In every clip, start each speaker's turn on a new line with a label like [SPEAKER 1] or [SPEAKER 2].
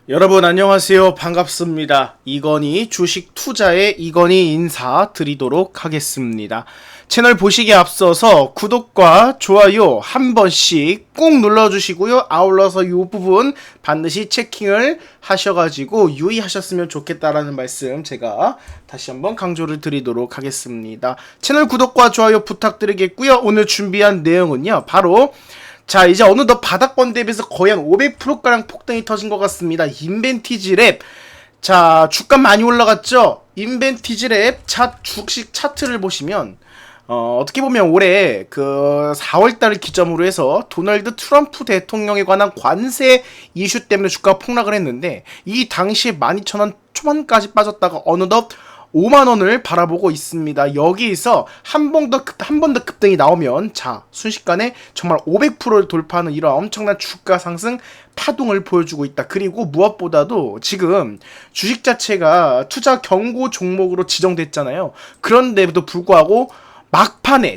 [SPEAKER 1] 여러분 안녕하세요. 반갑습니다. 이건희 주식 투자의 이건희 인사 드리도록 하겠습니다. 채널 보시기에 앞서서 구독과 좋아요 한 번씩 꼭 눌러주시고요. 아울러서 이 부분 반드시 체킹을 하셔가지고 유의하셨으면 좋겠다라는 말씀 제가 다시 한번 강조를 드리도록 하겠습니다. 채널 구독과 좋아요 부탁드리겠고요. 오늘 준비한 내용은요. 바로 자, 이제 어느덧 바닥권 대비해서 거의 한 500%가량 폭등이 터진 것 같습니다. 인벤티지 랩. 자, 주가 많이 올라갔죠? 인벤티지 랩 주식 차트를 보시면, 어떻게 보면 올해 그 4월달을 기점으로 해서 도널드 트럼프 대통령에 관한 관세 이슈 때문에 주가가 폭락을 했는데, 이 당시에 12,000원 초반까지 빠졌다가 어느덧 5만원을 바라보고 있습니다. 여기에서 한 번 더 급등이 나오면 자 순식간에 정말 500%를 돌파하는 이런 엄청난 주가 상승 파동을 보여주고 있다. 그리고 무엇보다도 지금 주식 자체가 투자 경고 종목으로 지정됐잖아요. 그런데도 불구하고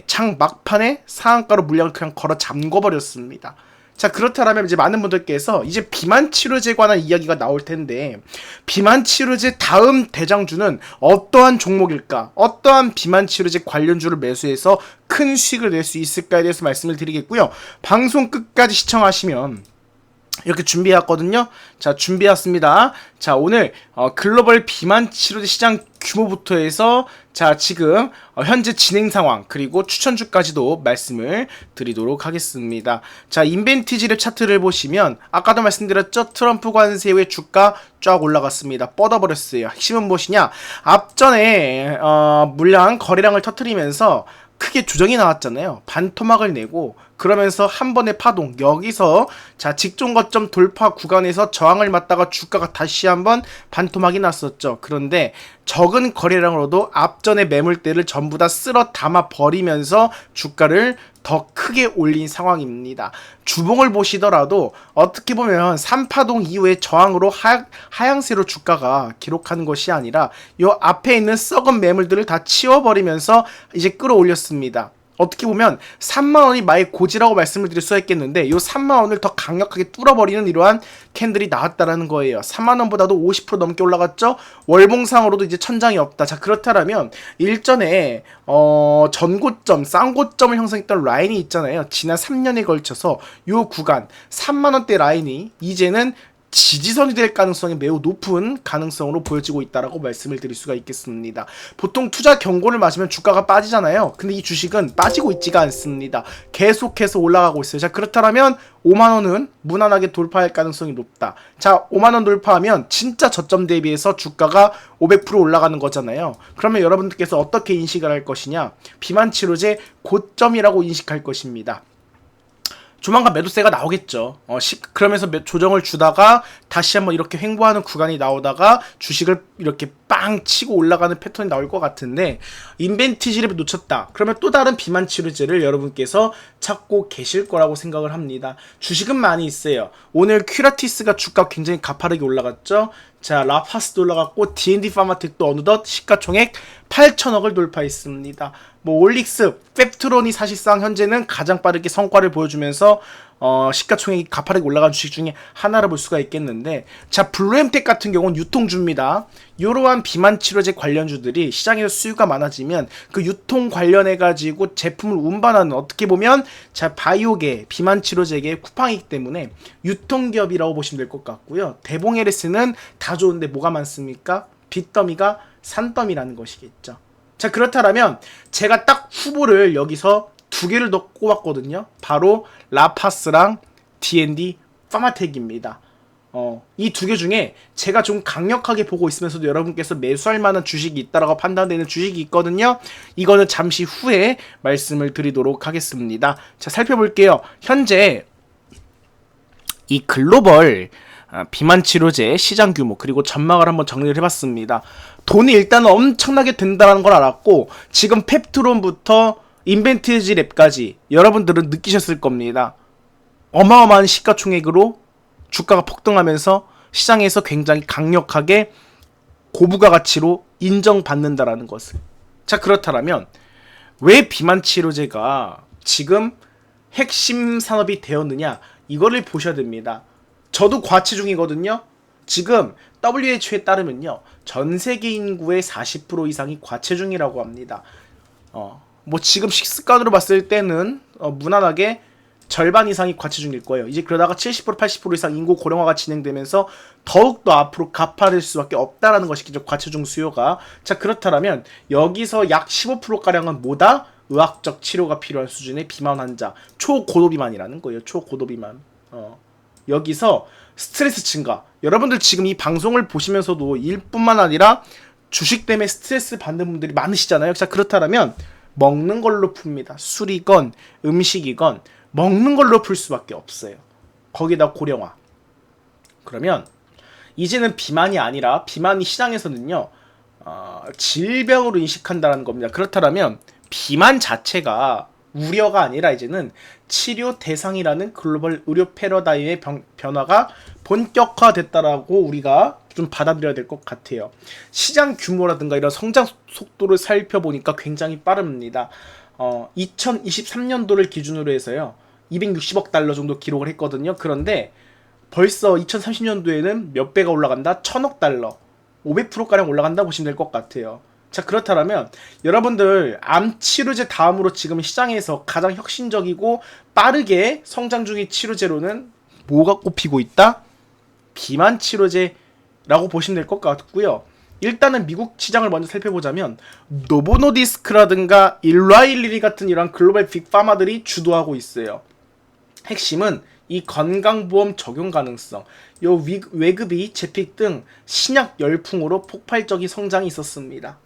[SPEAKER 1] 장 막판에 상한가로 물량을 그냥 걸어 잠궈버렸습니다. 자, 그렇다면 이제 많은 분들께서 이제 비만 치료제에 관한 이야기가 나올 텐데, 비만 치료제 다음 대장주는 어떠한 종목일까? 어떠한 비만 치료제 관련주를 매수해서 큰 수익을 낼 수 있을까에 대해서 말씀을 드리겠고요. 방송 끝까지 시청하시면 이렇게 준비해왔거든요. 자, 준비해왔습니다. 자, 오늘 글로벌 비만 치료제 시장 규모부터 해서 자, 지금 현재 진행 상황 그리고 추천주까지도 말씀을 드리도록 하겠습니다. 자, 인벤티지랩 차트를 보시면 아까도 말씀드렸죠. 트럼프 관세 후에 주가 쫙 올라갔습니다. 뻗어버렸어요. 핵심은 무엇이냐? 앞전에 물량 거래량을 터뜨리면서 크게 조정이 나왔잖아요. 반토막을 내고 그러면서 한 번의 파동, 여기서 자 직전 거점 돌파 구간에서 저항을 맞다가 주가가 다시 한번 반토막이 났었죠. 그런데 적은 거래량으로도 앞전의 매물대를 전부 다 쓸어 담아 버리면서 주가를 더 크게 올린 상황입니다. 주봉을 보시더라도 어떻게 보면 3파동 이후에 저항으로 하향세로 주가가 기록하는 것이 아니라 요 앞에 있는 썩은 매물들을 다 치워버리면서 이제 끌어올렸습니다. 어떻게 보면 3만원이 마의 고지라고 말씀을 드릴 수가 있겠는데 요 3만원을 더 강력하게 뚫어버리는 이러한 캔들이 나왔다라는 거예요. 3만원보다도 50% 넘게 올라갔죠. 월봉상으로도 이제 천장이 없다. 자, 그렇다면 일전에 전고점, 쌍고점을 형성했던 라인이 있잖아요. 지난 3년에 걸쳐서 요 구간 3만원대 라인이 이제는 지지선이 될 가능성이 매우 높은 가능성으로 보여지고 있다라고 말씀을 드릴 수가 있겠습니다. 보통 투자 경고를 맞으면 주가가 빠지잖아요. 근데 이 주식은 빠지고 있지가 않습니다. 계속해서 올라가고 있어요. 자, 그렇다면 5만원은 무난하게 돌파할 가능성이 높다. 자, 5만원 돌파하면 진짜 저점 대비해서 주가가 500% 올라가는 거잖아요. 그러면 여러분들께서 어떻게 인식을 할 것이냐? 비만 치료제 고점이라고 인식할 것입니다. 조만간 매도세가 나오겠죠. 그러면서 조정을 주다가 다시 한번 이렇게 횡보하는 구간이 나오다가 주식을 이렇게 빵 치고 올라가는 패턴이 나올 것 같은데, 인벤티지를 놓쳤다. 그러면 또 다른 비만 치료제를 여러분께서 찾고 계실 거라고 생각을 합니다. 주식은 많이 있어요. 오늘 큐라티스가 주가 굉장히 가파르게 올라갔죠. 자, 라파스도 올라갔고 D&D 파마텍도 어느덧 시가총액 8천억을 돌파했습니다. 뭐 올릭스, 펩트론이 사실상 현재는 가장 빠르게 성과를 보여주면서 시가총액이 가파르게 올라간 주식 중에 하나를 볼 수가 있겠는데, 자, 블루엠텍 같은 경우는 유통주입니다. 이러한 비만 치료제 관련주들이 시장에서 수요가 많아지면 그 유통 관련해가지고 제품을 운반하는, 어떻게 보면 자 바이오계, 비만 치료제계 쿠팡이기 때문에 유통기업이라고 보시면 될 것 같고요. 대봉 LS는 다 좋은데 뭐가 많습니까? 빚더미가 산더미라는 것이겠죠. 자, 그렇다면 제가 딱 후보를 여기서 두 개를 더 꼽았거든요. 바로 라파스랑 D&D 파마텍입니다. 이 두 개 중에 제가 좀 강력하게 보고 있으면서도 여러분께서 매수할 만한 주식이 있다라고 판단되는 주식이 있거든요. 이거는 잠시 후에 말씀을 드리도록 하겠습니다. 자, 살펴볼게요. 현재 이 글로벌 비만 치료제 시장 규모 그리고 전망을 한번 정리를 해봤습니다. 돈이 일단 엄청나게 된다는 걸 알았고, 지금 펩트론부터 인벤티지 랩까지 여러분들은 느끼셨을 겁니다. 어마어마한 시가총액으로 주가가 폭등하면서 시장에서 굉장히 강력하게 고부가 가치로 인정받는다라는 것을. 자, 그렇다면 왜 비만 치료제가 지금 핵심 산업이 되었느냐, 이거를 보셔야 됩니다. 저도 과체중이거든요. 지금 WHO에 따르면요, 전 세계 인구의 40% 이상이 과체중이라고 합니다. 뭐 지금 식습관으로 봤을 때는 무난하게 절반 이상이 과체중일 거예요. 이제 그러다가 70% 80% 이상 인구 고령화가 진행되면서 더욱더 앞으로 가파를 수밖에 없다라는 것이겠죠. 과체중 수요가. 자, 그렇다면 여기서 약 15%가량은 뭐다? 의학적 치료가 필요한 수준의 비만 환자, 초고도비만이라는 거예요. 초고도비만. 여기서 스트레스 증가. 여러분들 지금 이 방송을 보시면서도 일뿐만 아니라 주식 때문에 스트레스 받는 분들이 많으시잖아요. 자, 그렇다면 먹는 걸로 풉니다. 술이건 음식이건 먹는 걸로 풀 수밖에 없어요. 거기다 고령화. 그러면 이제는 비만이 아니라 비만이 시장에서는요, 질병으로 인식한다는 겁니다. 그렇다면 비만 자체가 우려가 아니라 이제는 치료 대상이라는 글로벌 의료 패러다임의 변화가 본격화됐다라고 우리가 좀 받아들여야 될 것 같아요. 시장 규모라든가 이런 성장 속도를 살펴보니까 굉장히 빠릅니다. 2023년도를 기준으로 해서요, 260억 달러 정도 기록을 했거든요. 그런데 벌써 2030년도에는 몇 배가 올라간다? 1000억 달러, 500%가량 올라간다 보시면 될 것 같아요. 자, 그렇다면 여러분들 암 치료제 다음으로 지금 시장에서 가장 혁신적이고 빠르게 성장 중인 치료제로는 뭐가 꼽히고 있다? 비만 치료제라고 보시면 될 것 같고요. 일단은 미국 시장을 먼저 살펴보자면 노보노디스크라든가 일라일리 같은 이런 글로벌 빅파마들이 주도하고 있어요. 핵심은 이 건강보험 적용 가능성, 요 외급이 재픽 등 신약 열풍으로 폭발적인 성장이 있었습니다.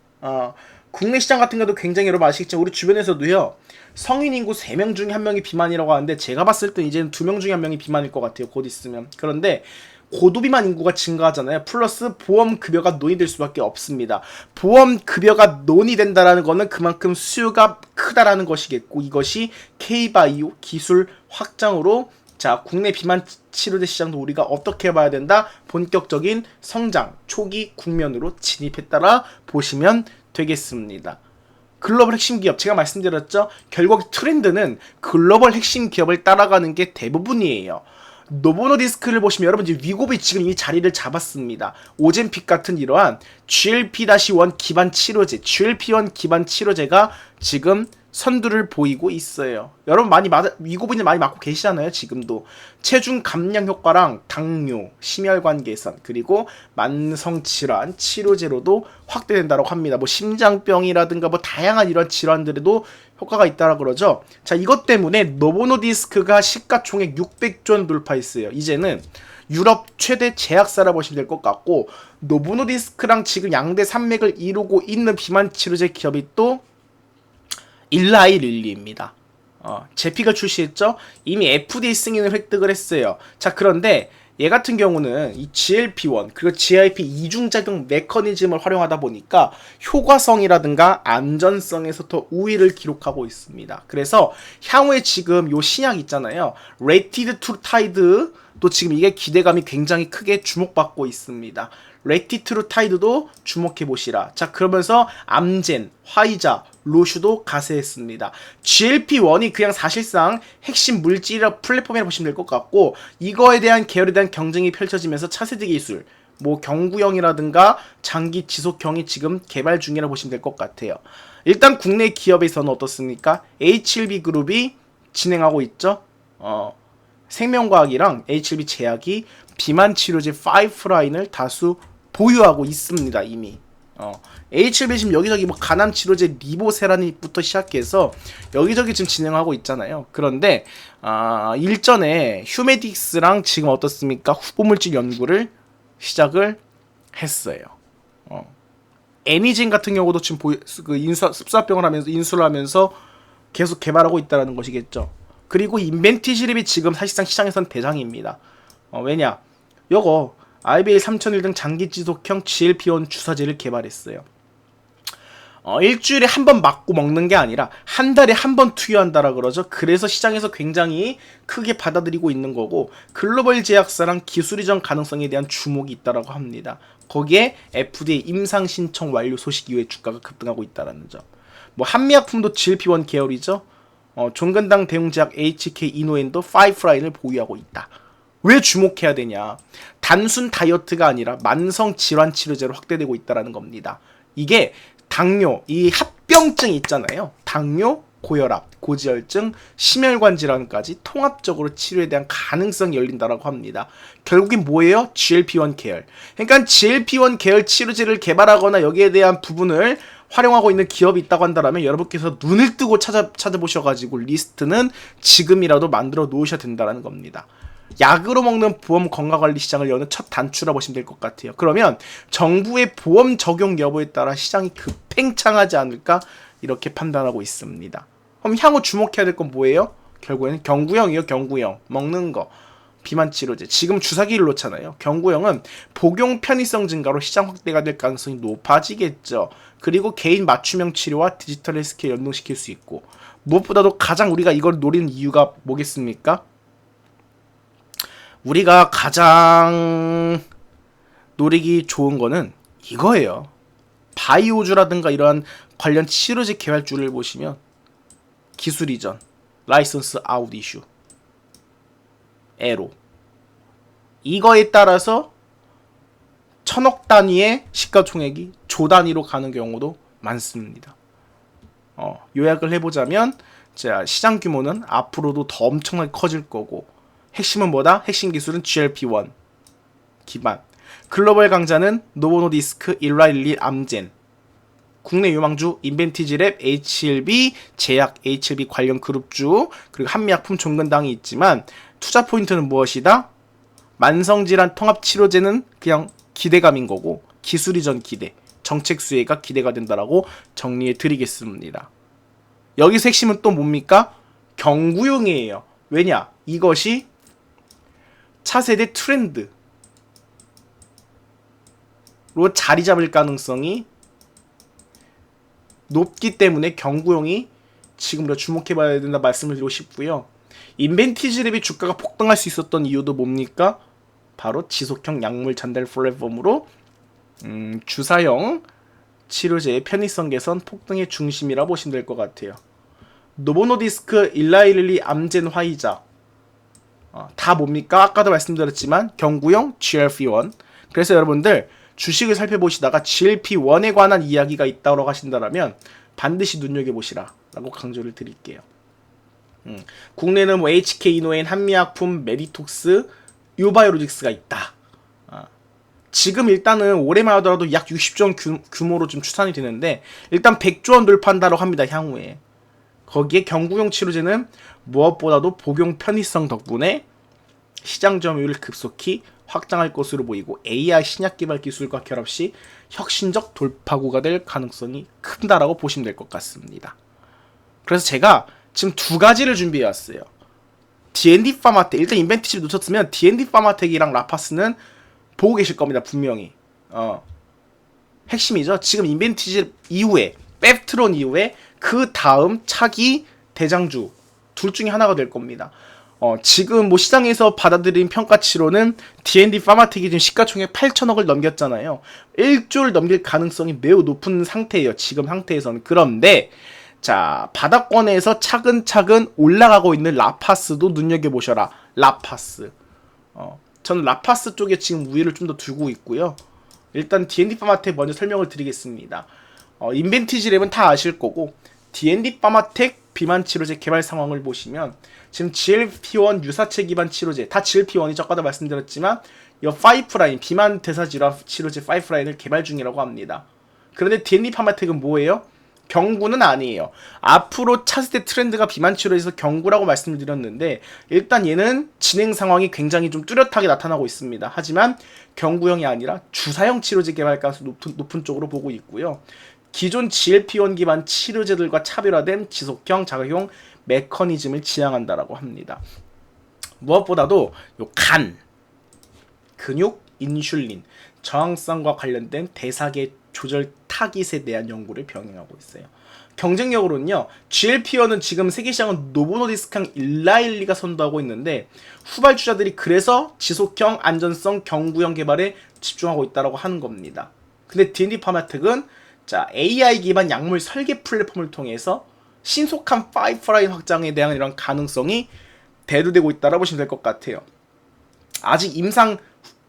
[SPEAKER 1] 국내 시장 같은 경우도 굉장히 여러분 아시겠지만 우리 주변에서도요, 성인 인구 3명 중에 1명이 비만이라고 하는데 제가 봤을 때 이제는 2명 중에 1명이 비만일 것 같아요. 곧 있으면. 그런데 고도비만 인구가 증가하잖아요. 플러스 보험급여가 논의될 수밖에 없습니다. 보험급여가 논의된다라는 거는 그만큼 수요가 크다라는 것이겠고, 이것이 K바이오 기술 확장으로 자, 국내 비만 치료제 시장도 우리가 어떻게 봐야 된다? 본격적인 성장 초기 국면으로 진입했다라 보시면 되겠습니다. 글로벌 핵심 기업, 제가 말씀드렸죠? 결국 트렌드는 글로벌 핵심 기업을 따라가는 게 대부분이에요. 노보노디스크를 보시면 여러분 이제 위고비 지금 이 자리를 잡았습니다. 오젠픽 같은 이러한 GLP-1 기반 치료제, GLP-1 기반 치료제가 지금 선두를 보이고 있어요. 여러분 위고비는 많이 맞고 계시잖아요. 지금도 체중 감량 효과랑 당뇨, 심혈관 개선, 그리고 만성 질환 치료제로도 확대된다고 합니다. 뭐 심장병이라든가 뭐 다양한 이런 질환들에도 효과가 있다라 그러죠. 자, 이것 때문에 노보노디스크가 시가총액 600조 원 돌파했어요. 이제는 유럽 최대 제약사라 보시면 될 것 같고, 노보노디스크랑 지금 양대 산맥을 이루고 있는 비만 치료제 기업이 또 일라이릴리입니다. 제피가 출시했죠? 이미 FDA 승인을 획득을 했어요. 자, 그런데 얘 같은 경우는 이 GLP-1 그리고 GIP 이중작용 메커니즘을 활용하다 보니까 효과성이라든가 안전성에서 더 우위를 기록하고 있습니다. 그래서 향후에 지금 요 신약 있잖아요. 레티드투타이드도 지금 이게 기대감이 굉장히 크게 주목받고 있습니다. 레티트루타이드도 주목해보시라. 자, 그러면서 암젠, 화이자, 로슈도 가세했습니다. GLP-1이 그냥 사실상 핵심 물질이라 플랫폼이라고 보시면 될 것 같고, 이거에 대한 계열에 대한 경쟁이 펼쳐지면서 차세대 기술, 뭐 경구형이라든가 장기 지속형이 지금 개발 중이라고 보시면 될 것 같아요. 일단 국내 기업에서는 어떻습니까? HLB 그룹이 진행하고 있죠. 생명과학이랑 HLB 제약이 비만 치료제 5라인을 다수 보유하고 있습니다. 이미 HLB 지금 여기저기 뭐 간암 치료제 리보세라닌부터 시작해서 여기저기 지금 진행하고 있잖아요. 그런데 일전에 휴메딕스랑 지금 어떻습니까? 후보물질 연구를 시작을 했어요. 애니진 같은 경우도 지금 습사병을 하면서 인수를 하면서 계속 개발하고 있다는 것이겠죠. 그리고 인벤티시립이 지금 사실상 시장에선 대장입니다. 왜냐? 요거 IBA 3001 등 장기지속형 GLP-1 주사제를 개발했어요. 일주일에 한 번 맞고 먹는 게 아니라 한 달에 한 번 투여한다라 그러죠. 그래서 시장에서 굉장히 크게 받아들이고 있는 거고, 글로벌 제약사랑 기술 이전 가능성에 대한 주목이 있다라고 합니다. 거기에 FDA 임상 신청 완료 소식 이후에 주가가 급등하고 있다라는 점. 뭐 한미약품도 GLP-1 계열이죠. 종근당 대웅제약 HK 이노엔도 5라인을 보유하고 있다. 왜 주목해야 되냐? 단순 다이어트가 아니라 만성 질환 치료제로 확대되고 있다는 겁니다. 이게 당뇨, 이 합병증 있잖아요. 당뇨, 고혈압, 고지혈증, 심혈관 질환까지 통합적으로 치료에 대한 가능성이 열린다라고 합니다. 결국엔 뭐예요? GLP-1 계열. 그러니까 GLP-1 계열 치료제를 개발하거나 여기에 대한 부분을 활용하고 있는 기업이 있다고 한다면 여러분께서 눈을 뜨고 찾아보셔가지고 리스트는 지금이라도 만들어 놓으셔야 된다는 겁니다. 약으로 먹는 보험 건강관리 시장을 여는 첫 단추라 보시면 될 것 같아요. 그러면 정부의 보험 적용 여부에 따라 시장이 급팽창하지 않을까 이렇게 판단하고 있습니다. 그럼 향후 주목해야 될 건 뭐예요? 결국에는 경구형이요. 경구형 먹는 거 비만 치료제 지금 주사기를 놓잖아요. 경구형은 복용 편의성 증가로 시장 확대가 될 가능성이 높아지겠죠. 그리고 개인 맞춤형 치료와 디지털 헬스케어 연동시킬 수 있고 무엇보다도 가장 우리가 이걸 노리는 이유가 뭐겠습니까? 우리가 가장 노리기 좋은 거는 이거예요. 바이오주라든가 이러한 관련 치료제 개발주를 보시면 기술 이전, 라이선스 아웃 이슈, 에로 이거에 따라서 천억 단위의 시가총액이 조 단위로 가는 경우도 많습니다. 요약을 해보자면 자, 시장 규모는 앞으로도 더 엄청나게 커질 거고 핵심은 뭐다? 핵심 기술은 GLP-1 기반. 글로벌 강자는 노보노디스크, 일라일리, 암젠. 국내 유망주 인벤티지랩, HLB, 제약, HLB 관련 그룹주, 그리고 한미약품 종근당이 있지만 투자 포인트는 무엇이다? 만성질환 통합치료제는 그냥 기대감인 거고 기술 이전 기대, 정책 수혜가 기대가 된다라고 정리해 드리겠습니다. 여기서 핵심은 또 뭡니까? 경구용이에요. 왜냐? 이것이 차세대 트렌드로 자리 잡을 가능성이 높기 때문에 경구용이 지금부터 주목해봐야 된다 말씀을 드리고 싶고요. 인벤티지랩이 주가가 폭등할 수 있었던 이유도 뭡니까? 바로 지속형 약물 전달 플랫폼으로 주사형 치료제의 편의성 개선 폭등의 중심이라 보시면 될 것 같아요. 노보노디스크, 일라일리, 암젠, 화이자 다 뭡니까? 아까도 말씀드렸지만 경구형 GLP-1. 그래서 여러분들 주식을 살펴보시다가 GLP-1에 관한 이야기가 있다고 하신다면 반드시 눈여겨보시라 라고 강조를 드릴게요. 국내는 뭐 HK 이노엔, 한미약품, 메디톡스, 유바이오로직스가 있다. 지금 일단은 올해만 하더라도 약 60조 원 규모로 좀 추산이 되는데 일단 100조 원 돌파한다고 합니다. 향후에. 거기에 경구용 치료제는 무엇보다도 복용 편의성 덕분에 시장 점유율을 급속히 확장할 것으로 보이고 AI 신약 개발 기술과 결합 시 혁신적 돌파구가 될 가능성이 큰다라고 보시면 될 것 같습니다. 그래서 제가 지금 두 가지를 준비해 왔어요. D&D 파마텍, 일단 인벤티지 놓쳤으면 D&D 파마텍이랑 라파스는 보고 계실 겁니다. 분명히. 핵심이죠. 지금 인벤티지 이후에 펩트론 이후에 그 다음 차기 대장주 둘 중에 하나가 될 겁니다. 지금 뭐 시장에서 받아들인 평가치로는 D&D 파마텍이 지금 시가총액 8천억을 넘겼잖아요. 1조를 넘길 가능성이 매우 높은 상태예요. 지금 상태에서는. 그런데 자, 바닥권에서 차근차근 올라가고 있는 라파스도 눈여겨보셔라. 라파스. 저는 라파스 쪽에 지금 우위를 좀 더 두고 있고요. 일단 D&D 파마텍 먼저 설명을 드리겠습니다. 인벤티지랩은 다 아실 거고 D&D 파마텍 비만 치료제 개발 상황을 보시면 지금 GLP-1 유사체 기반 치료제 다 GLP-1이죠. 아까도 말씀드렸지만 이 5라인 비만 대사 질환 치료제 5라인을 개발 중이라고 합니다. 그런데 D&D 파마텍은 뭐예요? 경구는 아니에요. 앞으로 차세대 트렌드가 비만 치료에서 경구라고 말씀을 드렸는데 일단 얘는 진행 상황이 굉장히 좀 뚜렷하게 나타나고 있습니다. 하지만 경구형이 아니라 주사형 치료제 개발 가능성이 높은 쪽으로 보고 있고요. 기존 GLP-1 기반 치료제들과 차별화된 지속형 자가용 메커니즘을 지향한다라고 합니다. 무엇보다도 요 간, 근육, 인슐린, 저항성과 관련된 대사계 조절 타깃에 대한 연구를 병행하고 있어요. 경쟁력으로는요, GLP-1은 지금 세계시장은 노보노디스크랑 일라일리가 선도하고 있는데 후발주자들이 그래서 지속형, 안전성, 경구형 개발에 집중하고 있다고 하는 겁니다. 근데 D&D 파마텍은 자, AI 기반 약물 설계 플랫폼을 통해서 신속한 파이프라인 확장에 대한 이런 가능성이 대두되고 있다고 보시면 될 것 같아요. 아직 임상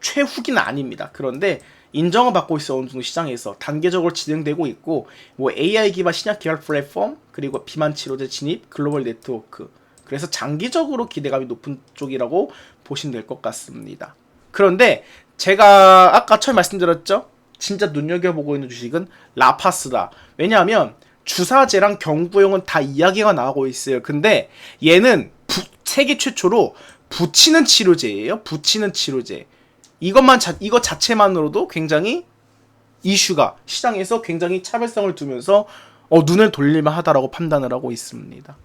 [SPEAKER 1] 최후기는 아닙니다. 그런데 인정을 받고 있어. 어느 정도 시장에서 단계적으로 진행되고 있고, 뭐 AI 기반 신약 개발 플랫폼, 그리고 비만 치료제 진입, 글로벌 네트워크. 그래서 장기적으로 기대감이 높은 쪽이라고 보시면 될 것 같습니다. 그런데 제가 아까 처음 말씀드렸죠? 진짜 눈여겨보고 있는 주식은 라파스다. 왜냐하면 주사제랑 경구용은 다 이야기가 나오고 있어요. 근데 얘는 세계 최초로 붙이는 치료제예요. 붙이는 치료제. 이거 자체만으로도 굉장히 이슈가 시장에서 굉장히 차별성을 두면서 눈을 돌릴만 하다라고 판단을 하고 있습니다.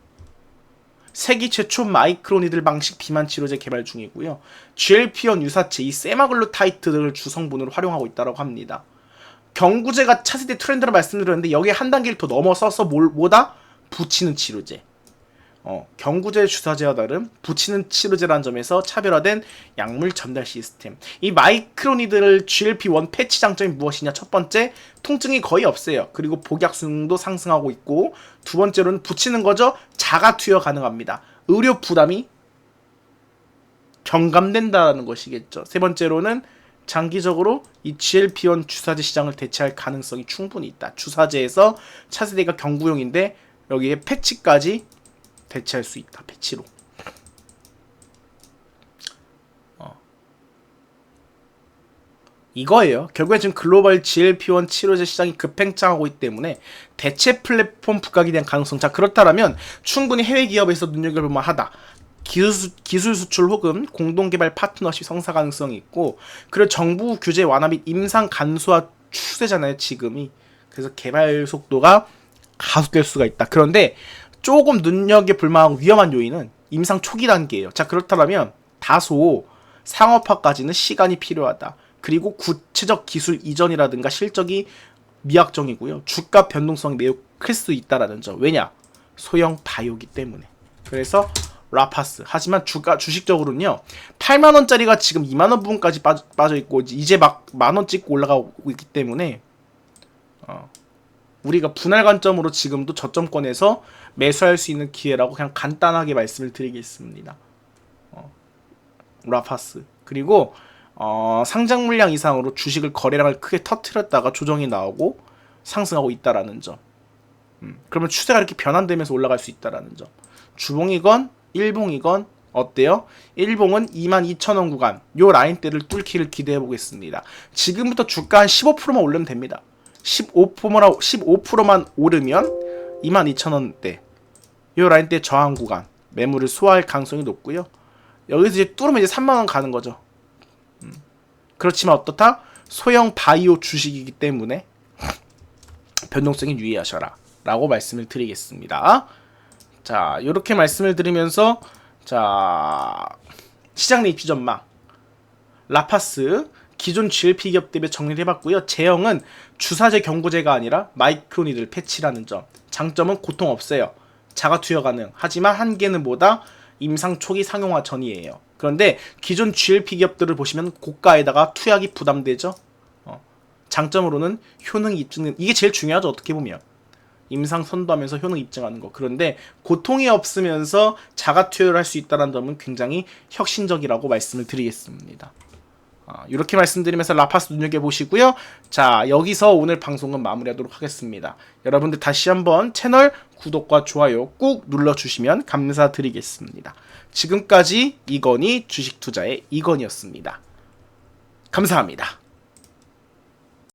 [SPEAKER 1] 세계 최초 마이크로니들 방식 비만 치료제 개발 중이고요. GLP-1 유사체 이 세마글루타이트를 주성분으로 활용하고 있다고 합니다. 경구제가 차세대 트렌드라 말씀드렸는데 여기에 한 단계를 더 넘어서서 뭐다? 붙이는 치료제. 경구제 주사제와 다른 붙이는 치료제라는 점에서 차별화된 약물 전달 시스템. 이 마이크로니들 GLP-1 패치 장점이 무엇이냐? 첫 번째, 통증이 거의 없어요. 그리고 복약 수능도 상승하고 있고, 두 번째로는 붙이는 거죠. 자가 투여 가능합니다. 의료 부담이 경감된다는 것이겠죠. 세 번째로는 장기적으로 이 GLP-1 주사제 시장을 대체할 가능성이 충분히 있다. 주사제에서 차세대가 경구용인데 여기에 패치까지 대체할 수 있다. 패치로. 이거예요. 결국에 지금 글로벌 GLP-1 치료제 시장이 급팽창하고 있기 때문에 대체 플랫폼 부각에 대한 가능성. 자, 그렇다면 충분히 해외 기업에서 눈여겨볼 만하다. 기술 수출 혹은 공동개발 파트너십 성사 가능성이 있고, 그리고 정부 규제 완화 및 임상 간소화 추세잖아요, 지금이. 그래서 개발 속도가 가속될 수가 있다. 그런데 조금 눈여겨볼 만한 위험한 요인은 임상 초기 단계예요. 자, 그렇다면 다소 상업화까지는 시간이 필요하다. 그리고 구체적 기술 이전이라든가 실적이 미약정이고요. 주가 변동성이 매우 클 수 있다라는 점. 왜냐? 소형 바이오기 때문에. 그래서 라파스. 하지만 주식적으로는요, 8만원짜리가 지금 2만원 부분까지 빠져있고, 이제 막 만원 찍고 올라가고 있기 때문에, 우리가 분할 관점으로 지금도 저점권에서 매수할 수 있는 기회라고 그냥 간단하게 말씀을 드리겠습니다. 라파스. 그리고, 상장 물량 이상으로 주식을 거래량을 크게 터트렸다가 조정이 나오고 상승하고 있다라는 점. 그러면 추세가 이렇게 변환되면서 올라갈 수 있다라는 점. 주봉이건, 일봉이건, 어때요? 일봉은 22,000원 구간, 요 라인대를 뚫기를 기대해 보겠습니다. 지금부터 주가 한 15%만 오르면 됩니다. 15%만 오르면 22,000원대, 요 라인대 저항 구간, 매물을 소화할 가능성이 높고요. 여기서 이제 뚫으면 이제 3만원 가는 거죠. 그렇지만 어떻다? 소형 바이오 주식이기 때문에 변동성에 유의하셔라 라고 말씀을 드리겠습니다. 자, 요렇게 말씀을 드리면서, 자, 시장 내 입시 전망, 라파스 기존 GLP 기업 대비 정리를 해봤고요. 제형은 주사제 경구제가 아니라 마이크로니들 패치라는 점. 장점은 고통 없어요. 자가 투여 가능. 하지만 한계는 뭐다? 임상 초기 상용화 전이에요. 그런데 기존 GLP 기업들을 보시면 고가에다가 투약이 부담되죠. 장점으로는 효능 입증, 이게 제일 중요하죠. 어떻게 보면 임상 선도하면서 효능 입증하는 거. 그런데 고통이 없으면서 자가 투여를 할 수 있다는 점은 굉장히 혁신적이라고 말씀을 드리겠습니다. 이렇게 말씀드리면서 라파스 눈여겨보시고요. 자, 여기서 오늘 방송은 마무리하도록 하겠습니다. 여러분들 다시 한번 채널 구독과 좋아요 꾹 눌러주시면 감사드리겠습니다. 지금까지 이건희 주식투자의 이건희였습니다. 감사합니다.